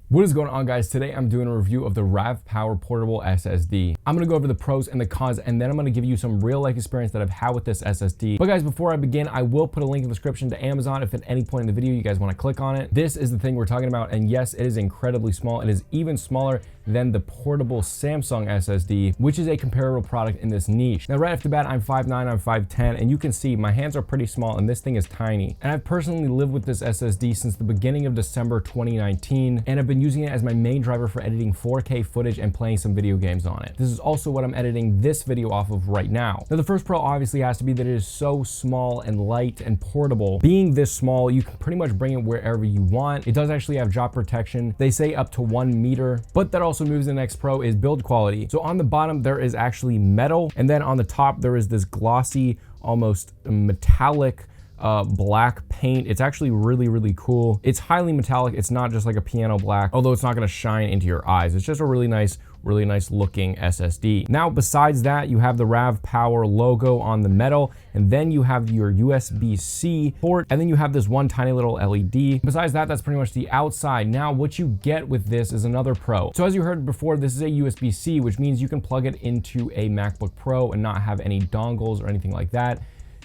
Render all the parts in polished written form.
What is going on, guys? Today I'm doing a review of the RAVPower portable SSD. I'm gonna go over the pros and the cons, and then I'm gonna give you some real life experience that I've had with this SSD. But guys, before I begin, I will put a link in the description to Amazon if at any point in the video you guys wanna click on it. This is the thing we're talking about, and yes, it is incredibly small. It is even smaller than the portable Samsung SSD, which is a comparable product in this niche. Now, right off the bat, I'm 5'9", I'm 5'10", and you can see my hands are pretty small and this thing is tiny. And I've personally lived with this SSD since the beginning of December 2019, and I've been using it as my main driver for editing 4K footage and playing some video games on it. This is also what I'm editing this video off of right now. Now, the first pro obviously has to be that it is so small and light and portable. Being this small, you can pretty much bring it wherever you want. It does actually have drop protection. They say up to 1 meter, but that also moves to the next pro is build quality. So on the bottom, there is actually metal, and then on the top, there is this glossy, almost metallic black paint. It's actually really cool. It's highly metallic. It's not just like a piano black, although it's not going to shine into your eyes. It's just a really nice looking SSD. Now, besides that, you have the RAVPower logo on the metal, and then you have your USB-C port, and then you have this one tiny little LED. Besides that, that's pretty much the outside. Now, what you get with this is another pro. So as you heard before, this is a USB-C, which means you can plug it into a MacBook Pro and not have any dongles or anything like that.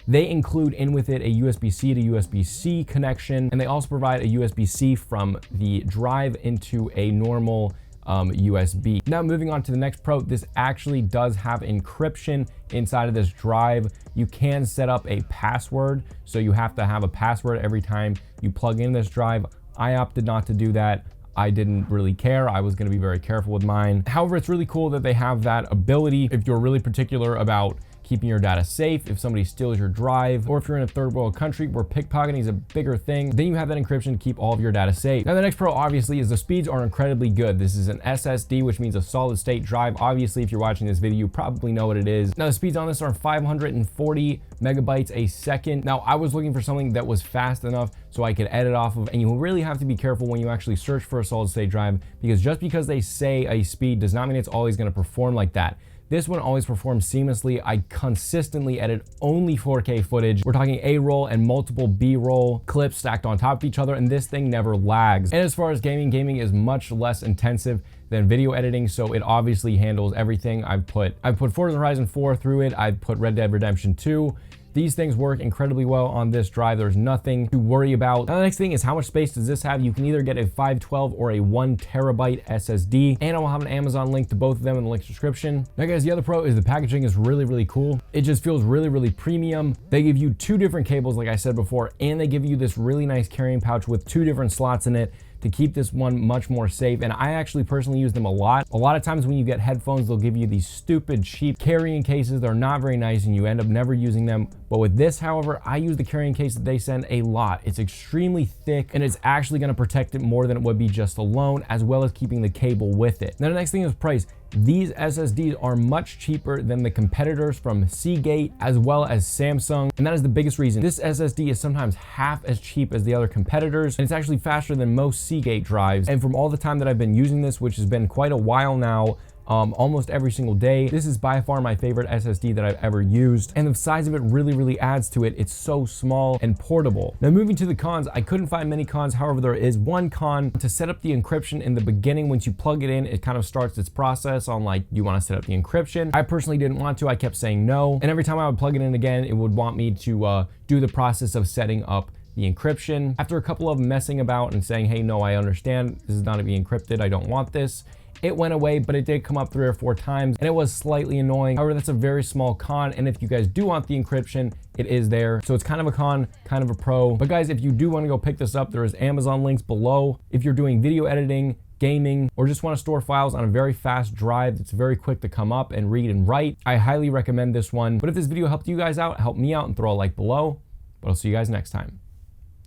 They include in with it a USB-C to USB-C connection, and they also provide a USB-C from the drive into a normal USB. Now, moving on to the next pro, this actually does have encryption inside of this drive. You can set up a password, so you have to have a password every time you plug in this drive. I opted not to do that. I didn't really care. I was going to be very careful with mine. However, it's really cool that they have that ability if you're really particular about keeping your data safe, if somebody steals your drive, or if you're in a third world country where pickpocketing is a bigger thing, then you have that encryption to keep all of your data safe. Now, the next pro obviously is the speeds are incredibly good. This is an SSD, which means a solid state drive. Obviously, if you're watching this video, you probably know what it is. Now, the speeds on this are 540 megabytes a second. Now, I was looking for something that was fast enough so I could edit off of, and you really have to be careful when you actually search for a solid state drive, because just because they say a speed does not mean it's always going to perform like that. This one always performs seamlessly. I consistently edit only 4K footage. We're talking A-roll and multiple B-roll clips stacked on top of each other, and this thing never lags. And as far as gaming is much less intensive than video editing, so it obviously handles everything. I've put Forza Horizon 4 through it. I've put Red Dead Redemption 2. These things work incredibly well on this drive. There's nothing to worry about. Now, the next thing is how much space does this have? You can either get a 512 or a 1 terabyte SSD, and I will have an Amazon link to both of them in the link description. Now, guys, the other pro is the packaging is really cool. It just feels really premium. They give you 2 different cables, like I said before, and they give you this really nice carrying pouch with 2 different slots in it to keep this one much more safe. And I actually personally use them a lot. A lot of times when you get headphones, they'll give you these stupid cheap carrying cases. They're not very nice and you end up never using them. But with this, however, I use the carrying case that they send a lot. It's extremely thick, and it's actually gonna protect it more than it would be just alone, as well as keeping the cable with it. Now, the next thing is price. These SSDs are much cheaper than the competitors from Seagate as well as Samsung, and that is the biggest reason. This SSD is sometimes half as cheap as the other competitors, and it's actually faster than most Seagate drives. And from all the time that I've been using this, which has been quite a while now, almost every single day, this is by far my favorite SSD that I've ever used, and the size of it really adds to it. It's so small and portable. Now, moving to the cons, I couldn't find many cons. However, there is one con. To set up the encryption in the beginning, once you plug it in, it kind of starts its process on like, you want to set up the encryption. I personally didn't want to. I kept saying no, and every time I would plug it in again, it would want me to do the process of setting up the encryption. After a couple of messing about and saying, hey, no, I understand, this is not to be encrypted, I don't want this, it went away, but it did come up 3 or 4 times, and it was slightly annoying. However, that's a very small con, and if you guys do want the encryption, it is there. So it's kind of a con, kind of a pro. But guys, if you do want to go pick this up, there is Amazon links below. If you're doing video editing, gaming, or just want to store files on a very fast drive that's very quick to come up and read and write, I highly recommend this one. But if this video helped you guys out, help me out and throw a like below. But I'll see you guys next time.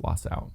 Lost out.